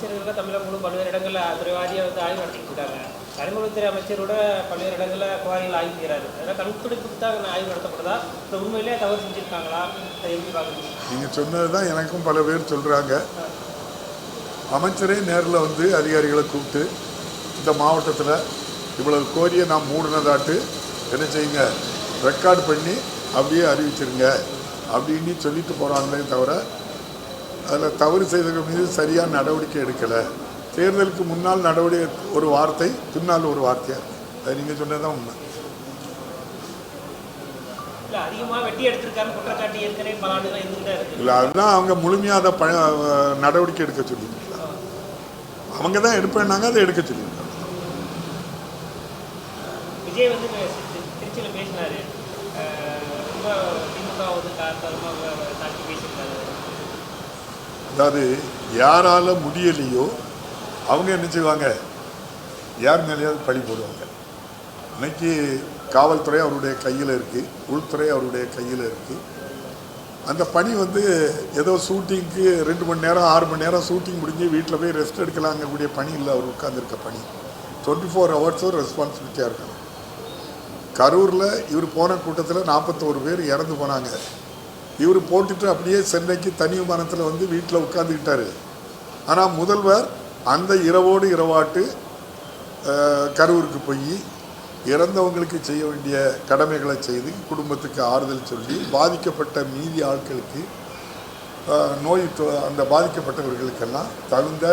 அமைச்சர்கள் தமிழகம் முழு பல்வேறு இடங்களில் துறைவாரியாக ஆய்வு நடத்திட்டு இருக்காங்க. கனிமவளத்துறை அமைச்சரோட பல்வேறு இடங்களில் குவாரிகள் ஆய்வு செய்கிறாரு. அதனால் கணக்கெடுப்புக்கு தான் ஆய்வு நடத்தப்படுதா, இப்போ உண்மையிலே தவறு செஞ்சுருக்காங்களா, அதை எப்படி பார்க்குறீங்க? நீங்கள் சொன்னது தான் எனக்கும் பல பேர் சொல்கிறாங்க. அமைச்சரே நேரில் வந்து அதிகாரிகளை கூப்பிட்டு இந்த மாவட்டத்தில் இவ்வளவு கோரியை நான் மூடினதாட்டு என்ன செய்யுங்க, ரெக்கார்டு பண்ணி அப்படியே அறிவிச்சிருங்க அப்படின்னு சொல்லிட்டு போகிறாங்களே தவிர அதில் தவறு செய்தவர்கள் மீது சரியான நடவடிக்கை எடுக்கலை. தேர்தலுக்கு முன்னால் நடவடிக்கை ஒரு வார்த்தை, பின்னால் ஒரு வார்த்தையாக இருக்குது. அது நீங்கள் சொன்னது தான் உண்மை. இல்லை, அதுதான் அவங்க முழுமையாக அதை நடவடிக்கை எடுக்க சொல்லியிருக்காங்க. அவங்க தான் எடுப்பேன்னாங்க, அதை எடுக்க சொல்லியிருக்காங்க. விஜய் வந்து திருச்சியில் பேசினாரு, அதாவது யாரால முடியலையோ அவங்க என்ன செய்வாங்க, யார் மேலேயாவது பழி போடுவாங்க. இன்னைக்கு காவல்துறை அவருடைய கையில் இருக்குது, உள்துறை அவருடைய கையில் இருக்குது. அந்த பணி வந்து ஏதோ ஷூட்டிங்க்கு 2 மணி நேரம் 6 மணி நேரம் ஷூட்டிங் முடிஞ்சு வீட்டில் போய் ரெஸ்ட் எடுக்கலாங்கக்கூடிய பணி இல்லை. அவர் உட்கார்ந்துருக்க பணி 24 ஹவர்ஸும் ரெஸ்பான்சிபிலிட்டியாக இருக்கணும். கரூரில் இவர் போன கூட்டத்தில் 41 பேர் இறந்து போனாங்க. இவர் போட்டுட்டு அப்படியே சென்னைக்கு தனி விமானத்தில் வந்து வீட்டில் உட்காந்துக்கிட்டாரு. ஆனால் முதல்வர் அந்த இரவோடு இரவாட்டு கரூருக்கு போய் இறந்தவங்களுக்கு செய்ய வேண்டிய கடமைகளை செய்து குடும்பத்துக்கு ஆறுதல் சொல்லி பாதிக்கப்பட்ட மீதி ஆட்களுக்கு நோய் அந்த பாதிக்கப்பட்டவர்களுக்கெல்லாம் தகுந்த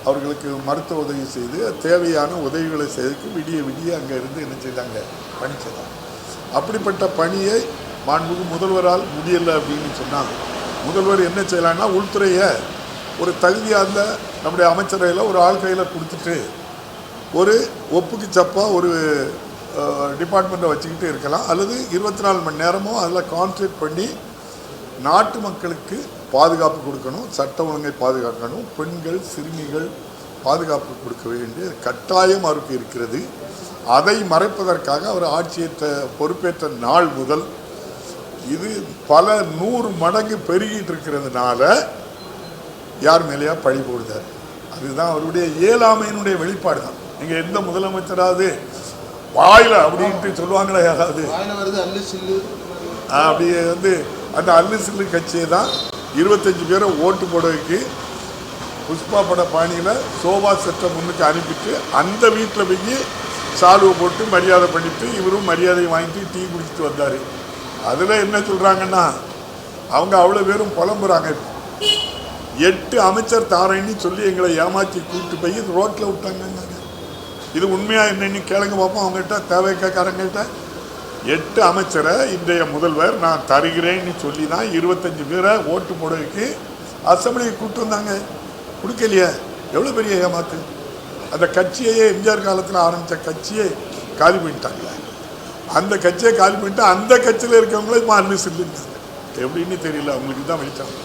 அவர்களுக்கு மருத்துவ உதவி செய்து தேவையான உதவிகளை செய்து விடிய விடிய அங்கே இருந்து என்ன செய்தாங்க, பணி செய்தாங்க. அப்படிப்பட்ட பணியை மாண்புமிகு முதல்வரால் முடியலை அப்படின்னு சொன்னால் முதல்வர் என்ன செய்யலான்னா, உள்துறையை ஒரு தகுதியாக நம்முடைய அமைச்சரையில் ஒரு ஆள் கையில் கொடுத்துட்டு ஒரு ஒப்புக்கு சப்பாக ஒரு டிபார்ட்மெண்ட்டை வச்சுக்கிட்டு இருக்கலாம். அல்லது 24 மணி நேரமும் அதில் கான்சன்ட்ரேட் பண்ணி நாட்டு மக்களுக்கு பாதுகாப்பு கொடுக்கணும், சட்ட ஒழுங்கை பாதுகாக்கணும், பெண்கள் சிறுமிகள் பாதுகாப்பு கொடுக்க வேண்டிய கட்டாயம் அவருக்கு இருக்கிறது. அதை மறைப்பதற்காக அவர் ஆட்சியேற்ற பொறுப்பேற்ற நாள் முதல் இது பல 100 மடங்கு பெருகிட்டு இருக்கிறதுனால யார் மேலேயா பழி போடுதார். அதுதான் அவருடைய இயலாமையினுடைய வெளிப்பாடு தான். நீங்கள் எந்த முதலமைச்சராவது வாயில அப்படின்ட்டு சொல்லுவாங்களே, யாராவது அப்படியே வந்து அந்த அல்லு சில்லு கட்சியை தான் 25 பேரை ஓட்டு போடுறதுக்கு புஷ்பா பட பாணியில் சோபா செட்டை முன்னுக்கு அனுப்பிட்டு அந்த வீட்டில் போய் சாலுவை போட்டு மரியாதை பண்ணிட்டு இவரும் மரியாதையை வாங்கிட்டு டீ குடிச்சிட்டு வந்தார். அதில் என்ன சொல்கிறாங்கன்னா, அவங்க அவ்வளோ பேரும் புலம்புறாங்க. 8 அமைச்சர் தாரேன்னு சொல்லி எங்களை ஏமாற்றி கூப்பிட்டு போய் ரோட்டில் விட்டாங்க. இது உண்மையாக என்னன்னு கேளுங்க பார்ப்போம். அவங்ககிட்ட தேவைக்காரங்கிட்ட 8 அமைச்சரை இன்றைய முதல்வர் நான் தருகிறேன்னு சொல்லி தான் 25 பேரை ஓட்டு போடுறதுக்கு அசம்பிளியை கூப்பிட்டு வந்தாங்க. கொடுக்கலையே, எவ்வளோ பெரிய ஏமாத்து. அந்த கட்சியையே எம்ஜிஆர் காலத்தில் ஆரம்பித்த கட்சியை காலி பண்ணிட்டாங்க. அந்த கட்சியை காலி பண்ணிட்டு அந்த கட்சியில் இருக்கவங்களே இப்போ அன்னு சொல்லியிருந்தாங்க. எப்படின்னு தெரியல, அவங்களுக்கு தான் வெளிச்சாங்க.